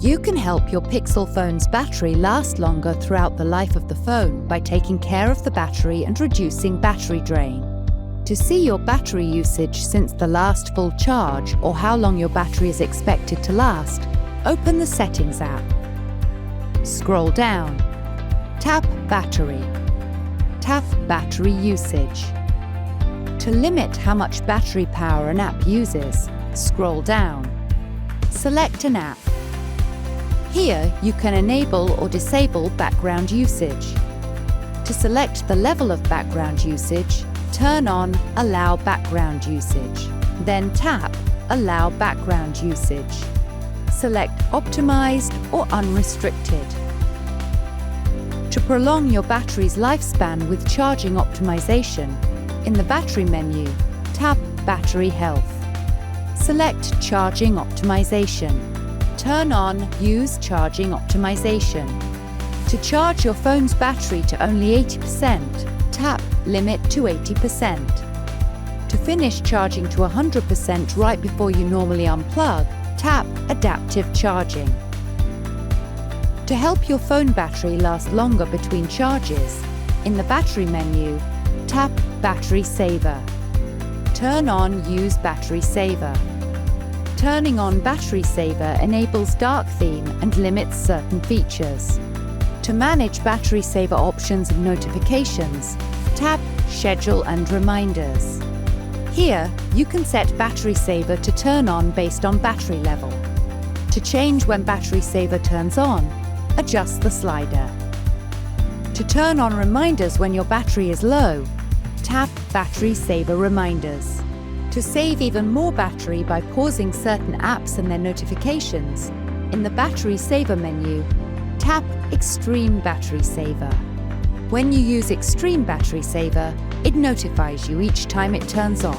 You can help your Pixel phone's battery last longer throughout the life of the phone by taking care of the battery and reducing battery drain. To see your battery usage since the last full charge or how long your battery is expected to last, open the Settings app. Scroll down. Tap Battery. Tap Battery Usage. To limit how much battery power an app uses, scroll down. Select an app. Here, you can enable or disable background usage. To select the level of background usage, turn on Allow Background Usage. Then tap Allow Background Usage. Select Optimized or Unrestricted. To prolong your battery's lifespan with charging optimization, in the Battery menu, tap Battery Health. Select Charging Optimization. Turn on Use Charging Optimization. To charge your phone's battery to only 80%, tap Limit to 80%. To finish charging to 100% right before you normally unplug, tap Adaptive Charging. To help your phone battery last longer between charges, in the Battery menu, tap Battery Saver. Turn on Use Battery Saver. Turning on Battery Saver enables dark theme and limits certain features. To manage battery saver options and notifications, tap Schedule and Reminders. Here, you can set Battery Saver to turn on based on battery level. To change when Battery Saver turns on, adjust the slider. To turn on reminders when your battery is low, tap Battery Saver Reminders. To save even more battery by pausing certain apps and their notifications, in the Battery Saver menu, tap Extreme Battery Saver. When you use Extreme Battery Saver, it notifies you each time it turns on.